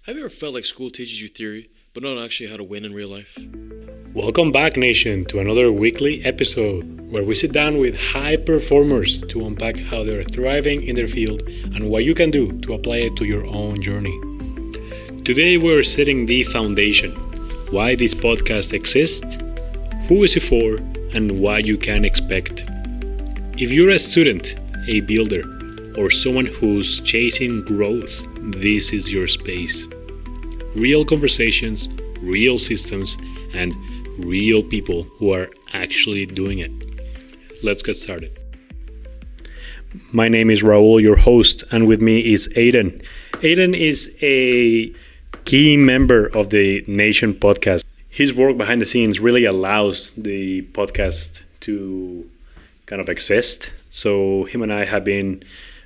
Have you ever felt like school teaches you theory, but not actually how to win in real life? Welcome back, Nation, to another weekly episode where we sit down with high performers to unpack how they're thriving in their field and what you can do to apply it to your own journey. Today, we're setting the foundation: why this podcast exists, who is it for, and what you can expect. If you're a student, a builder, or someone who's chasing growth, this is your space. Real conversations, real systems, and real people who are actually doing it. Let's get started. My name is Raul, your host, and with me is Aidan. Aidan is a key member of the Nation podcast. His work behind the scenes really allows the podcast to kind of exist. So him and I have been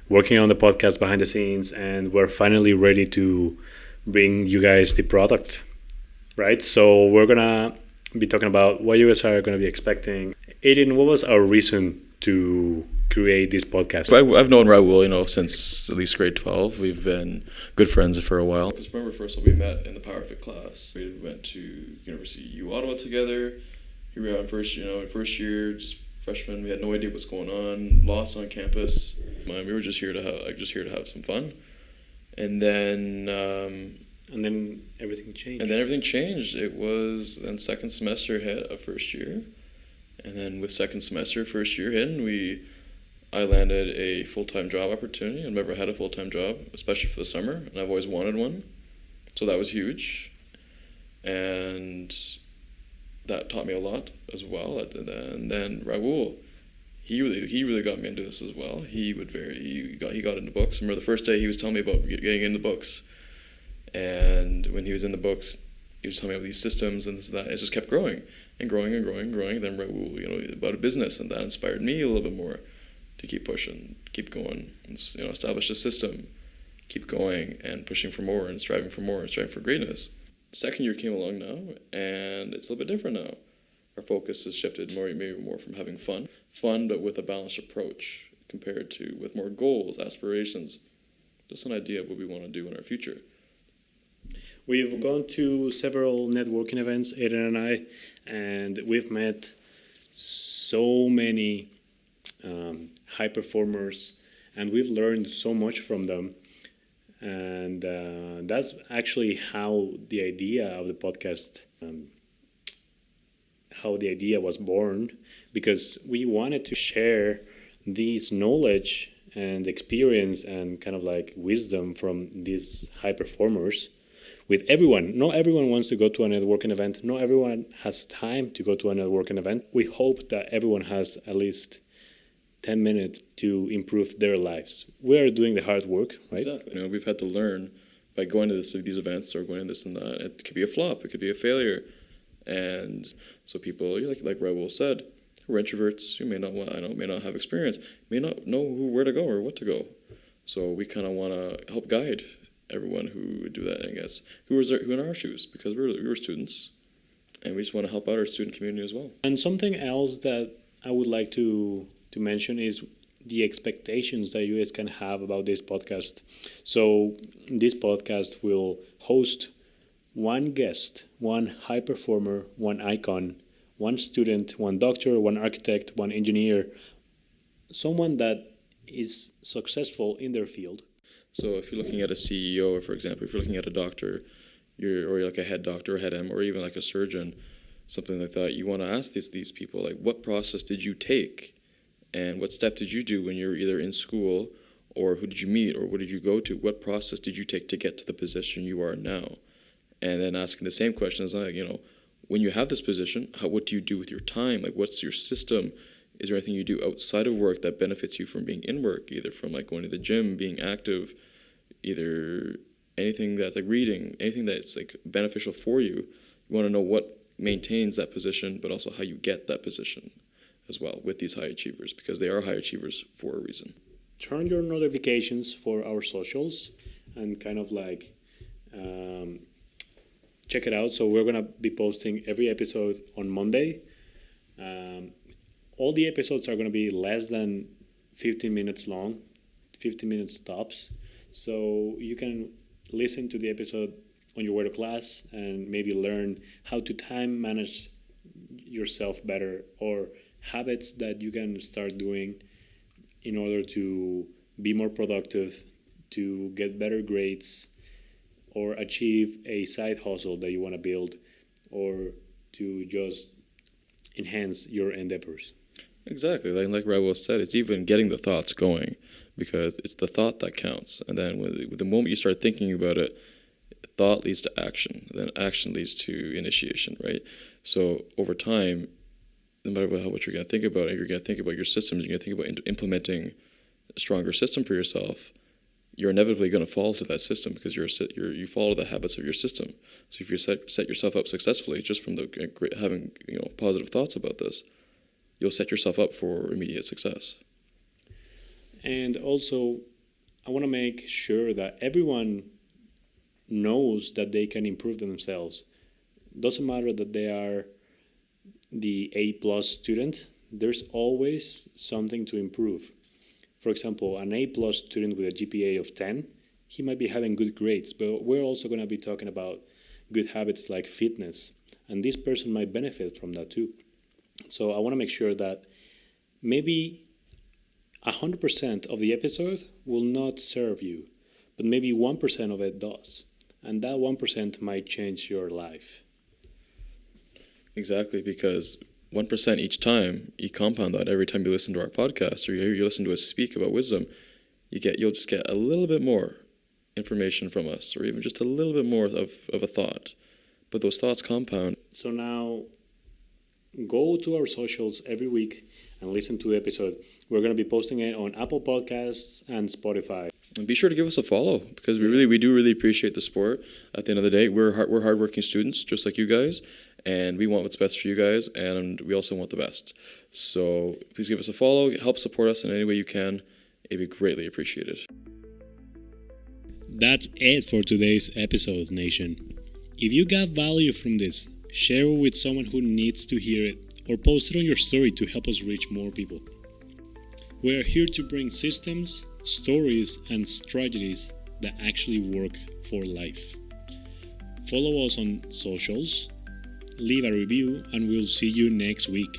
working on the podcast behind the scenes, and we're finally ready to bring you guys the product, right? So we're gonna be talking about what you guys are gonna be expecting. Aidan, what was our reason to create this podcast? I've known Raul, since at least grade 12. We've been good friends for a while. I remember first of all we met in the PowerFit class. We went to University U Ottawa together. Here we are in first year, just freshmen. We had no idea what's going on. Lost on campus. We were just here to have some fun. And then everything changed. It was then second semester hit of first year, and then with second semester, first year hit, I landed a full-time job opportunity. I've never had a full-time job, especially for the summer, and I've always wanted one, so that was huge, and that taught me a lot as well. And then Raul, he really got me into this as well. He got into books. I remember the first day he was telling me about getting into books, and when he was in the books, he was telling me about these systems and this and that. It just kept growing and growing and growing and growing. Then Raul, about a business, and that inspired me a little bit more to keep pushing, keep going, and establish a system, keep going and pushing for more and striving for more and striving for greatness. Second year came along now, and it's a little bit different now. Our focus has shifted maybe more from having fun, but with a balanced approach compared to with more goals, aspirations, just an idea of what we want to do in our future. We've gone to several networking events, Aidan and I, and we've met so many high performers, and we've learned so much from them. And that's actually how the idea of the podcast, how the idea was born, because we wanted to share this knowledge and experience and kind of like wisdom from these high performers with everyone. Not everyone wants to go to a networking event. Not everyone has time to go to a networking event. We hope that everyone has at least 10 minutes to improve their lives. We're doing the hard work, right? Exactly. We've had to learn by going to these events or going to this and that. It could be a flop. It could be a failure. And so people, like Raul said, who are introverts, who may not have experience, may not know where to go or what to go. So we kind of want to help guide everyone who would do that, I guess, who in our shoes, because we were students, and we just want to help out our student community as well. And something else that I would like to mention is the expectations that you guys can have about this podcast. So this podcast will host one guest, one high performer, one icon, one student, one doctor, one architect, one engineer, someone that is successful in their field. So if you're looking at a CEO, for example, if you're looking at a doctor, you're like a head doctor, a head M, or even like a surgeon, something like that, you want to ask these people, like, what process did you take? And what step did you do when you were either in school, or who did you meet, or what did you go to? What process did you take to get to the position you are now? And then asking the same question is like, when you have this position, what do you do with your time? Like, what's your system? Is there anything you do outside of work that benefits you from being in work, either from like going to the gym, being active, either anything that's like reading, anything that's like beneficial for you? You want to know what maintains that position, but also how you get that position as well with these high achievers, because they are high achievers for a reason. Turn your notifications for our socials and kind of like check it out. So we're going to be posting every episode on Monday. All the episodes are going to be less than 15 minutes long, 15 minutes tops. So you can listen to the episode on your way to class and maybe learn how to time manage yourself better, or habits that you can start doing in order to be more productive, to get better grades, or achieve a side hustle that you want to build, or to just enhance your endeavors. Exactly. Like Raul said, it's even getting the thoughts going, because it's the thought that counts. And then with the moment you start thinking about it, thought leads to action. Then action leads to initiation, right? So over time, no matter what you're going to think about, you're going to think about your systems, you're going to think about implementing a stronger system for yourself. You're inevitably going to fall to that system, because you follow the habits of your system. So if you set yourself up successfully just from having positive thoughts about this, you'll set yourself up for immediate success. And also, I want to make sure that everyone knows that they can improve themselves. Doesn't matter that they are the A+ student, there's always something to improve. For example, an A+ student with a GPA of 10, he might be having good grades, but we're also going to be talking about good habits like fitness, and this person might benefit from that too. So I want to make sure that maybe 100% of the episode will not serve you, but maybe 1% of it does. And that 1% might change your life. Exactly, because 1% each time, you compound that every time you listen to our podcast, or you listen to us speak about wisdom, you'll just get a little bit more information from us, or even just a little bit more of a thought. But those thoughts compound. So now, go to our socials every week and listen to the episode. We're going to be posting it on Apple Podcasts and Spotify. And be sure to give us a follow, because we do really appreciate the support. At the end of the day, we're hardworking students just like you guys, and we want what's best for you guys, and we also want the best. So please give us a follow, help support us in any way you can. It'd be greatly appreciated. That's it for today's episode, Nation. If you got value from this, share it with someone who needs to hear it, or post it on your story to help us reach more people. We are here to bring systems, stories, and strategies that actually work for life. Follow us on socials, leave a review, and we'll see you next week.